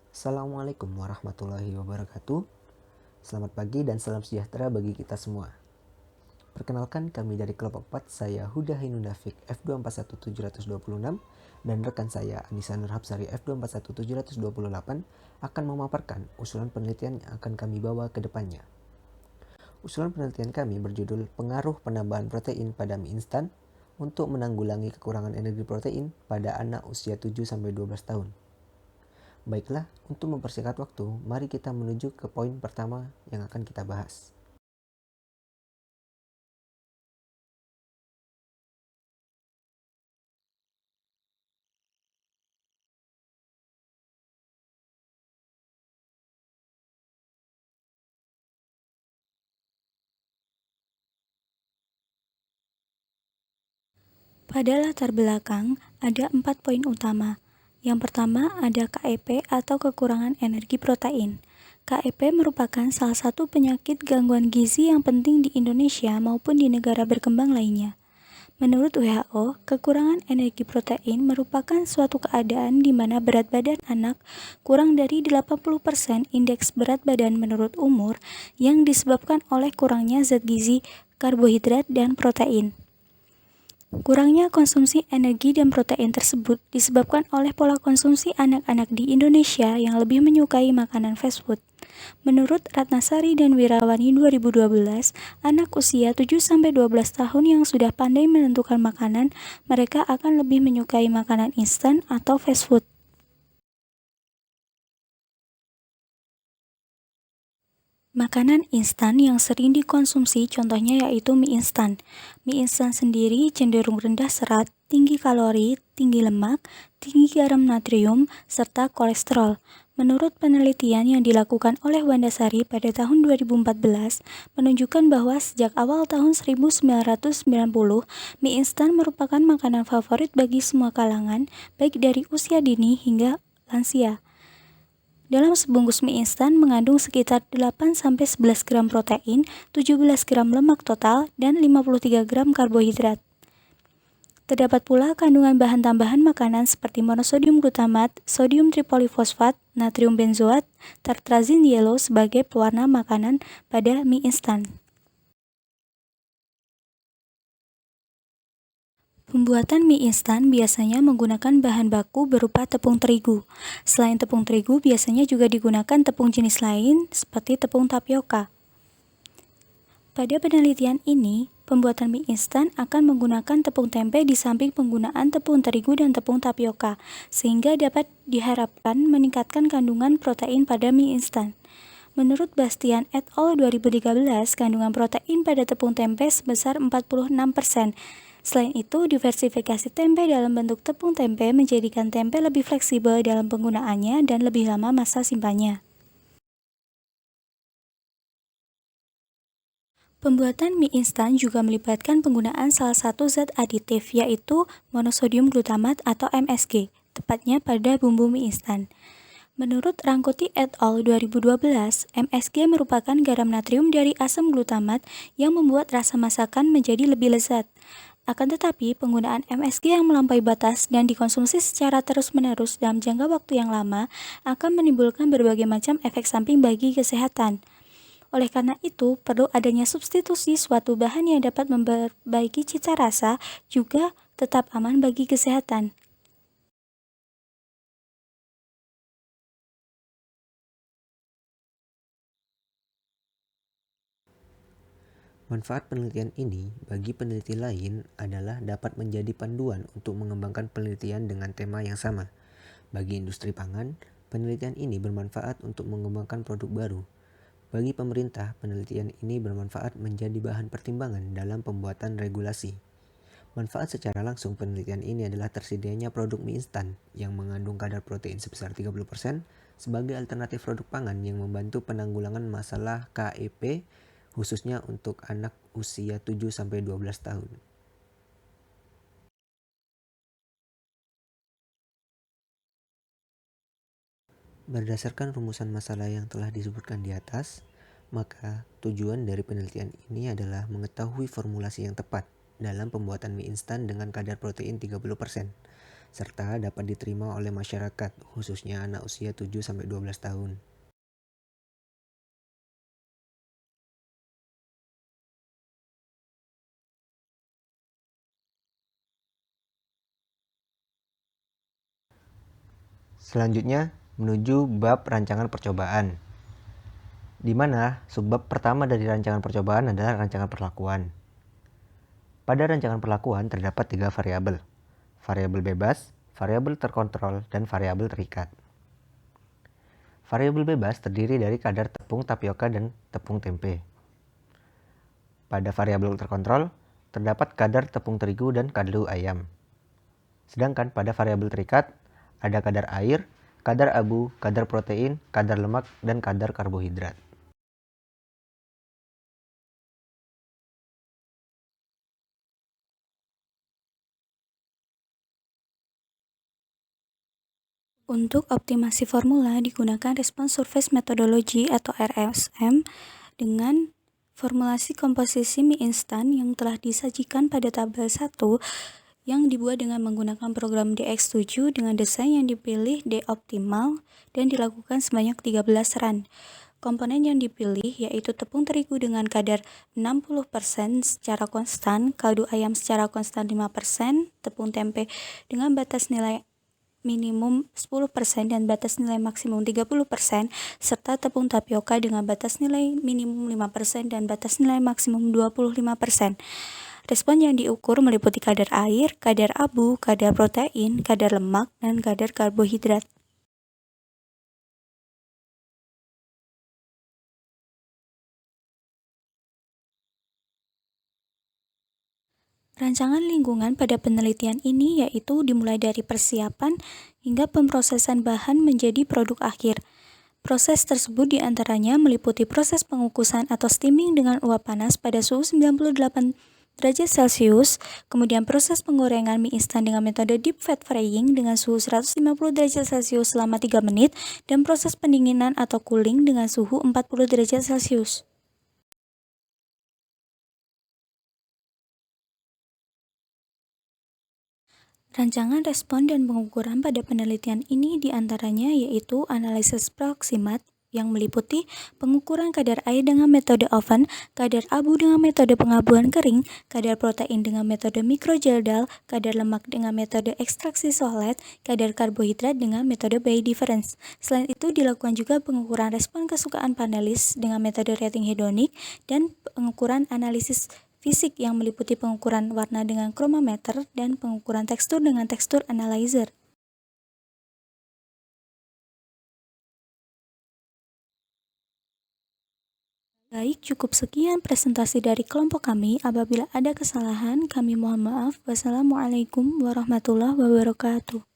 Assalamualaikum warahmatullahi wabarakatuh. Selamat pagi dan salam sejahtera bagi kita semua. Perkenalkan, kami dari kelompok 4, saya Huda Hinunda Fik F241726 dan rekan saya Anissa Nurhapsari F241728 akan memaparkan usulan penelitian yang akan kami bawa ke depannya. Usulan penelitian kami berjudul Pengaruh Penambahan Protein pada Mie Instan untuk menanggulangi kekurangan energi protein pada anak usia 7-12 tahun. Baiklah, untuk mempersingkat waktu, mari kita menuju ke poin pertama yang akan kita bahas. Pada latar belakang, ada 4 poin utama. Yang pertama ada KEP atau kekurangan energi protein. KEP merupakan salah satu penyakit gangguan gizi yang penting di Indonesia maupun di negara berkembang lainnya. Menurut WHO, kekurangan energi protein merupakan suatu keadaan di mana berat badan anak kurang dari 80% indeks berat badan menurut umur yang disebabkan oleh kurangnya zat gizi, karbohidrat, dan protein. Kurangnya konsumsi energi dan protein tersebut disebabkan oleh pola konsumsi anak-anak di Indonesia yang lebih menyukai makanan fast food. Menurut Ratnasari dan Wirawani 2012, anak usia 7-12 tahun yang sudah pandai menentukan makanan, mereka akan lebih menyukai makanan instan atau fast food. Makanan instan yang sering dikonsumsi contohnya yaitu mie instan. Mie instan sendiri cenderung rendah serat, tinggi kalori, tinggi lemak, tinggi garam natrium, serta kolesterol. Menurut penelitian yang dilakukan oleh Wandasari pada tahun 2014, menunjukkan bahwa sejak awal tahun 1990, mie instan merupakan makanan favorit bagi semua kalangan, baik dari usia dini hingga lansia. Dalam sebungkus mie instan mengandung sekitar 8-11 gram protein, 17 gram lemak total, dan 53 gram karbohidrat. Terdapat pula kandungan bahan tambahan makanan seperti monosodium glutamat, sodium tripolifosfat, natrium benzoat, tartrazin yellow sebagai pewarna makanan pada mie instan. Pembuatan mie instan biasanya menggunakan bahan baku berupa tepung terigu. Selain tepung terigu, biasanya juga digunakan tepung jenis lain seperti tepung tapioka. Pada penelitian ini, pembuatan mie instan akan menggunakan tepung tempe di samping penggunaan tepung terigu dan tepung tapioka, sehingga dapat diharapkan meningkatkan kandungan protein pada mie instan. Menurut Bastian et al. 2013, kandungan protein pada tepung tempe sebesar 46%. Selain itu, diversifikasi tempe dalam bentuk tepung tempe menjadikan tempe lebih fleksibel dalam penggunaannya dan lebih lama masa simpannya. Pembuatan mie instan juga melibatkan penggunaan salah satu zat aditif, yaitu monosodium glutamat atau MSG, tepatnya pada bumbu mie instan. Menurut Rangkuti et al. 2012, MSG merupakan garam natrium dari asam glutamat yang membuat rasa masakan menjadi lebih lezat. Akan tetapi, penggunaan MSG yang melampaui batas dan dikonsumsi secara terus-menerus dalam jangka waktu yang lama akan menimbulkan berbagai macam efek samping bagi kesehatan. Oleh karena itu, perlu adanya substitusi suatu bahan yang dapat memperbaiki cita rasa juga tetap aman bagi kesehatan. Manfaat penelitian ini bagi peneliti lain adalah dapat menjadi panduan untuk mengembangkan penelitian dengan tema yang sama. Bagi industri pangan, penelitian ini bermanfaat untuk mengembangkan produk baru. Bagi pemerintah, penelitian ini bermanfaat menjadi bahan pertimbangan dalam pembuatan regulasi. Manfaat secara langsung penelitian ini adalah tersedianya produk mie instan yang mengandung kadar protein sebesar 30% sebagai alternatif produk pangan yang membantu penanggulangan masalah KEP khususnya untuk anak usia 7-12 tahun. Berdasarkan rumusan masalah yang telah disebutkan di atas, maka tujuan dari penelitian ini adalah mengetahui formulasi yang tepat dalam pembuatan mie instan dengan kadar protein 30%. serta dapat diterima oleh masyarakat, khususnya anak usia 7-12 tahun. Selanjutnya, menuju bab rancangan percobaan, di mana subbab pertama dari rancangan percobaan adalah rancangan perlakuan. Pada rancangan perlakuan terdapat 3 variabel: variabel bebas, variabel terkontrol, dan variabel terikat. Variabel bebas terdiri dari kadar tepung tapioka dan tepung tempe. Pada variabel terkontrol, terdapat kadar tepung terigu dan kaldu ayam. Sedangkan pada variabel terikat, ada kadar air, kadar abu, kadar protein, kadar lemak, dan kadar karbohidrat. Untuk optimasi formula digunakan Response Surface Methodology atau RSM dengan formulasi komposisi mie instan yang telah disajikan pada tabel 1 yang dibuat dengan menggunakan program DX7 dengan desain yang dipilih D-optimal dan dilakukan sebanyak 13 run. Komponen yang dipilih yaitu tepung terigu dengan kadar 60% secara konstan, kaldu ayam secara konstan 5%, tepung tempe dengan batas nilai minimum 10% dan batas nilai maksimum 30%, serta tepung tapioka dengan batas nilai minimum 5% dan batas nilai maksimum 25%. Respon yang diukur meliputi kadar air, kadar abu, kadar protein, kadar lemak, dan kadar karbohidrat. Rancangan lingkungan pada penelitian ini yaitu dimulai dari persiapan hingga pemrosesan bahan menjadi produk akhir. Proses tersebut diantaranya meliputi proses pengukusan atau steaming dengan uap panas pada suhu 98 derajat Celcius, kemudian proses penggorengan mie instan dengan metode deep fat frying dengan suhu 150 derajat Celcius selama 3 menit, dan proses pendinginan atau cooling dengan suhu 40 derajat Celcius. Rancangan respon dan pengukuran pada penelitian ini diantaranya yaitu analisis proximat yang meliputi pengukuran kadar air dengan metode oven, kadar abu dengan metode pengabuan kering, kadar protein dengan metode microgeldal, kadar lemak dengan metode ekstraksi Solet, kadar karbohidrat dengan metode Bay difference. Selain itu dilakukan juga pengukuran respon kesukaan panelis dengan metode rating hedonik dan pengukuran analisis fisik yang meliputi pengukuran warna dengan chromometer dan pengukuran tekstur dengan tekstur analyzer. Baik, cukup sekian presentasi dari kelompok kami. Apabila ada kesalahan, kami mohon maaf. Wassalamualaikum warahmatullahi wabarakatuh.